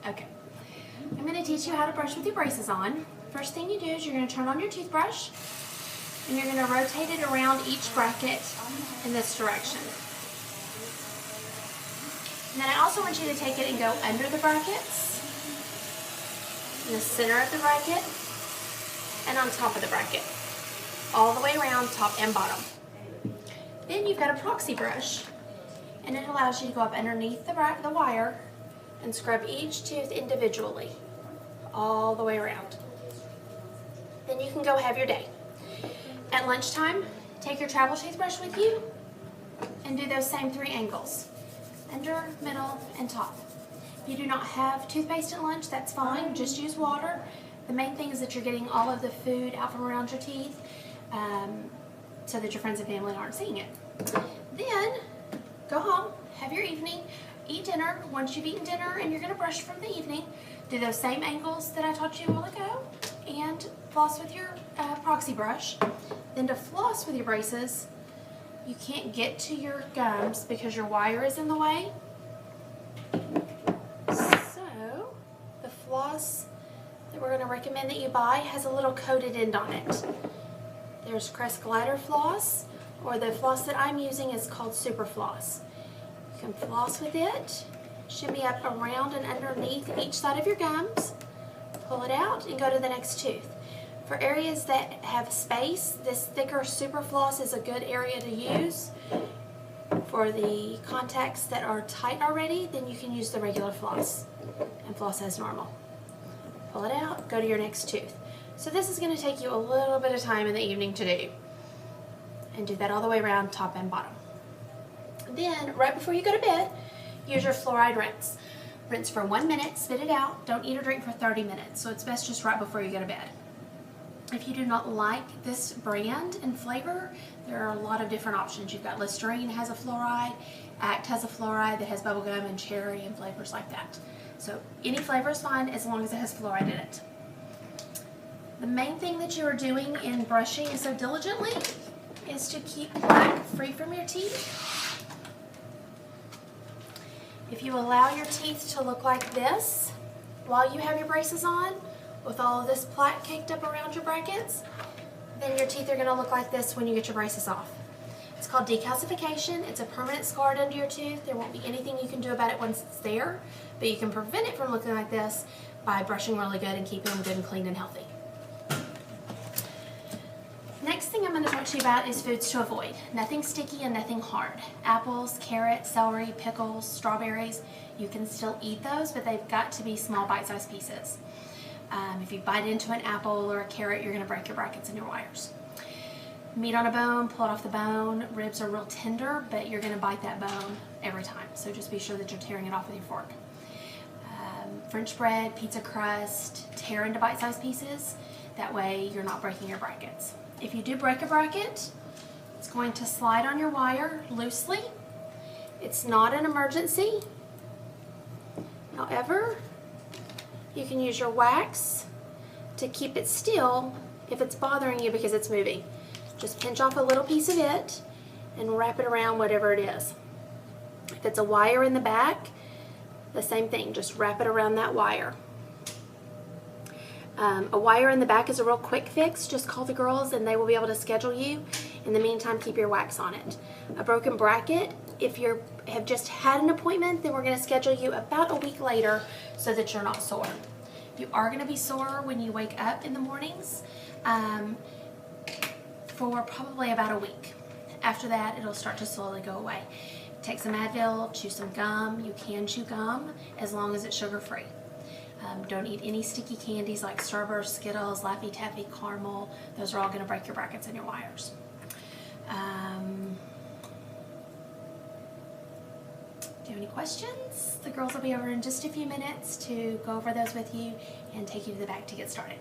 Okay. I'm going to teach you how to brush with your braces on. First thing you do is you're going to turn on your toothbrush and you're going to rotate it around each bracket in this direction. And then I also want you to take it and go under the brackets, in the center of the bracket, and on top of the bracket. All the way around, top and bottom. Then you've got a proxy brush, and it allows you to go up underneath the wire and scrub each tooth individually, all the way around. Then you can go have your day. At lunchtime, take your travel toothbrush with you and do those same 3 angles, under, middle, and top. If you do not have toothpaste at lunch, that's fine, just use water. The main thing is that you're getting all of the food out from around your teeth so that your friends and family aren't seeing it. Then, go home, have your evening, eat dinner. Once you've eaten dinner and you're going to brush from the evening, do those same angles that I taught you a while ago and floss with your proxy brush. Then to floss with your braces, you can't get to your gums because your wire is in the way. So, the floss that we're going to recommend that you buy has a little coated end on it. There's Crest Glider floss, or the floss that I'm using is called Super Floss. You can floss with it, shimmy up around and underneath each side of your gums, pull it out, and go to the next tooth. For areas that have space, this thicker Super Floss is a good area to use. For the contacts that are tight already, then you can use the regular floss and floss as normal. Pull it out, go to your next tooth. So this is going to take you a little bit of time in the evening to do. And do that all the way around, top and bottom. Then, right before you go to bed, use your fluoride rinse. Rinse for 1 minute, spit it out. Don't eat or drink for 30 minutes. So it's best just right before you go to bed. If you do not like this brand and flavor, there are a lot of different options. You've got Listerine has a fluoride, Act has a fluoride that has bubblegum and cherry and flavors like that. So any flavor is fine as long as it has fluoride in it. The main thing that you are doing in brushing so diligently is to keep plaque free from your teeth. If you allow your teeth to look like this while you have your braces on, with all of this plaque caked up around your brackets, then your teeth are going to look like this when you get your braces off. It's called decalcification. It's a permanent scar under your tooth. There won't be anything you can do about it once it's there, but you can prevent it from looking like this by brushing really good and keeping them good and clean and healthy. Next thing I'm going to talk to you about is foods to avoid. Nothing sticky and nothing hard. Apples, carrots, celery, pickles, strawberries, you can still eat those, but they've got to be small bite-sized pieces. If you bite into an apple or a carrot, you're going to break your brackets and your wires. Meat on a bone, pull it off the bone. Ribs are real tender, but you're going to bite that bone every time. So just be sure that you're tearing it off with your fork. French bread, pizza crust, tear into bite-sized pieces. That way you're not breaking your brackets. If you do break a bracket, it's going to slide on your wire loosely. It's not an emergency. However, you can use your wax to keep it still if it's bothering you because it's moving. Just pinch off a little piece of it and wrap it around whatever it is. If it's a wire in the back, the same thing, just wrap it around that wire. A wire in the back is a real quick fix. Just call the girls and they will be able to schedule you. In the meantime, keep your wax on it. A broken bracket, if you have just had an appointment, then we're going to schedule you about a week later so that you're not sore. You are going to be sore when you wake up in the mornings for probably about a week. After that, it'll start to slowly go away. Take some Advil, chew some gum. You can chew gum as long as it's sugar-free. Don't eat any sticky candies like Starburst, Skittles, Laffy Taffy, caramel. Those are all going to break your brackets and your wires. Do you have any questions? The girls will be over in just a few minutes to go over those with you and take you to the back to get started.